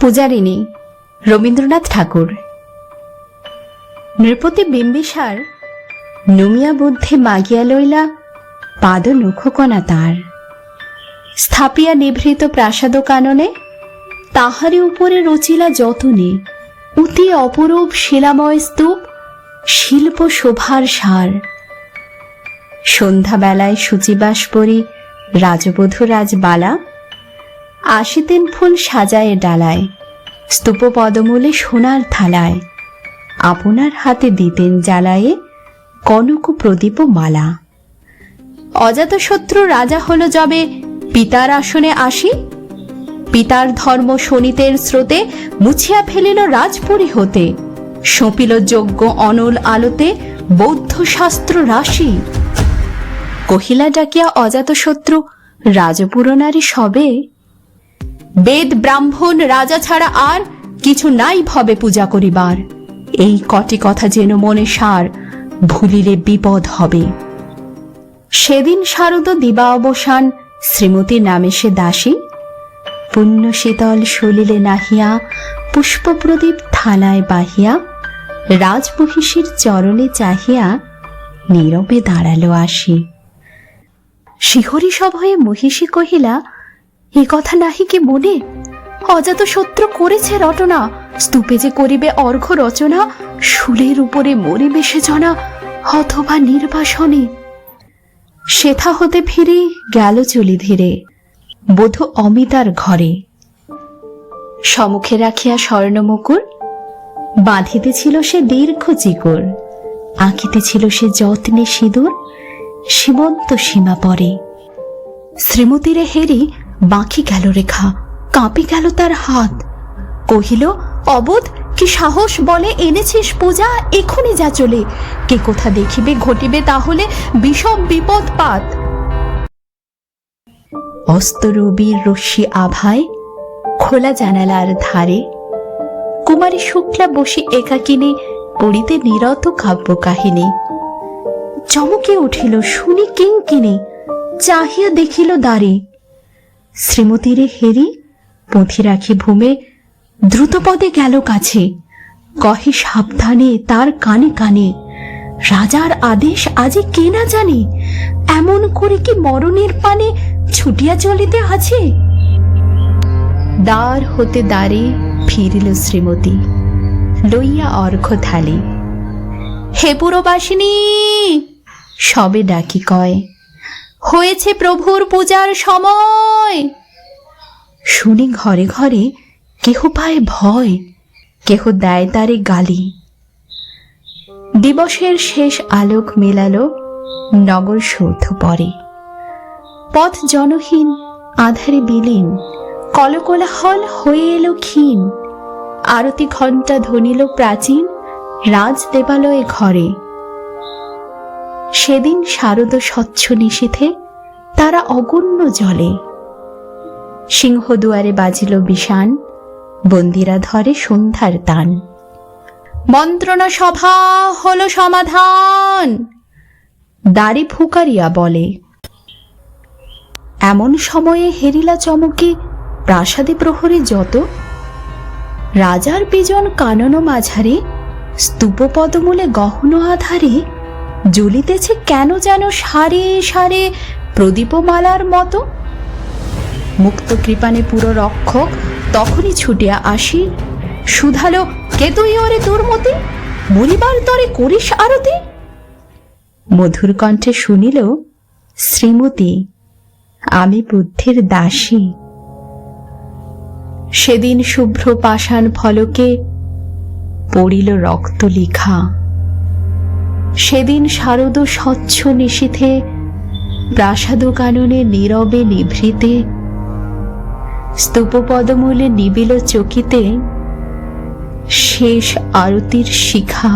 পূজারিণী রবীন্দ্রনাথ ঠাকুর। নৃপতি বিম্বিসার নুমিয়া বুদ্ধে মাগিয়া লইলা পাদ নখকণা তার, স্থাপিয়া নিভৃত প্রাসাদ কাননে তাহারি উপরে রচিলা যতনে অতি অপরূপ শিলাময় স্তূপ, শিল্প শোভার সার। সন্ধ্যাবেলায় শুচিবাস পরি রাজবধূ রাজবালা, আসিতেন ফুল সাজায়ে ডালায়, স্তূপ পদমূলে সোনার থালায়, আপনার হাতে দিতেন জ্বালায়ে কনক প্রদীপ মালা। অজাতশত্রু রাজা হল যবে পিতার আসনে আসি, পিতার ধর্ম শোণিতের স্রোতে মুছিয়া ফেলিল রাজপুরী হতে, সঁপিল যজ্ঞ অনল আলোতে বৌদ্ধ শাস্ত্র রাশি। কহিলা ডাকিয়া অজাতশত্রু রাজপুরনারী সবে, বেদ ব্রাহ্মণ রাজা ছাড়া আর কিছু নাই ভবে পূজা করিবার, এই কটি কথা যেন মনে সার, ভুলিলে বিপদ হবে। সেদিন শারদ দিবা অবসান, শ্রীমতীর নামে সে দাসী, পুণ্য শীতল সলিলে নাহিয়া পুষ্প প্রদীপ থালায় বাহিয়া, রাজমহিষীর চরণে চাহিয়া নীরবে দাঁড়ালো আসি। শিহরি সভয়ে মহিষী কহিলা, এ কথা নাহি কি মনে, অজাতশত্রু করেছে রটনা, স্তূপে যে করিবে অর্ঘ্য রচনা, শুলের উপরে মরিবে সে জনা অথবা নির্বাসনে। সেথা হতে ফিরে গেল চলি ধীরে বধূ অমিতার ঘরে, সম্মুখে রাখিয়া স্বর্ণমুকুর, বাঁধিতেছিল সে দীর্ঘ চিকর, আঁকিতেছিল সে যত্নে সিঁদুর, সীমন্ত সীমা পরে। শ্রীমতীরে হেরি বাঁকি গেল রেখা, কাঁপি গেল তার হাত, কহিল, অবোধ কি সাহস বলে এনেছিস পূজা, এখনই যা চলে, কে কোথা দেখিবে ঘটিবে তাহলে বিষম বিপদ পাত। অস্ত রবির রশ্মি আভায় খোলা জানালার ধারে, কুমারী শুক্লা বসি একাকিনী পড়িতে নিরত কাব্য কাহিনী। চমকে উঠিল শুনি কিঙ্কিনী, চাহিয়া দেখিল দ্বারে, শ্রীমতীরে হেরি পুঁথি রাখি ভূমে দ্রুতপদে গেল কাছে, কহে সাবধানে তার কানে কানে, রাজার আদেশ আজি কে না জানে, এমন করে কি মরণের পানে ছুটিয়া চলিতে আছে। দ্বার হতে দ্বারে ফিরিল শ্রীমতী, লইয়া অর্ঘ্য থালি, হে পুরবাসিনী সবে ডাকি কয়, হয়েছে প্রভুর পূজার সময়। শুনি ঘরে ঘরে কেহ পায় ভয়, কেহ দেয় তারে গালি। দিবসের শেষ আলোক মেলালো নগর সৌধ পরে, পথ জনহীন আধারে বিলীন, কলকোলাহল হয়ে এলো ক্ষীণ, আরতি ঘণ্টা ধ্বনিল প্রাচীন রাজ দেবালয়ে ঘরে। সেদিন শারদ স্বচ্ছ নিশীথে তারা অগণ্য জলে, সিংহদুয়ারে বাজিল বিষান, বন্দিরা ধরে সন্ধ্যার তান। মন্ত্রণা সভা হলো সমাধান, দাড়ি ফুকারিয়া বলে। এমন সময়ে হেরিলা চমকে প্রাসাদে প্রহরী যত, রাজার বিজন কানন মাঝারে, স্তূপ পদমূলে গহন আধারে, জ্বলিতেছে কেন যেন সারে সারে প্রদীপমালার মতো। মুক্ত কৃপানে পুরো রক্ষক তখনই ছুটিয়া আসি, শুধালো, কে তুই ওরে দুর্মতি, মরিবার তরে করিস আরতি। মধুর কণ্ঠে শুনিল, শ্রীমতী আমি বুদ্ধির দাসী। সেদিন শুভ্র পাষাণ ফলকে পড়িল রক্ত লিখা, সেদিন শারদ স্বচ্ছ নিশীথে প্রাসাদ কাননে নীরবে নিভৃতে, স্তূপ পদমূলে নিবিল চকিতে শেষ আরতির শিখা।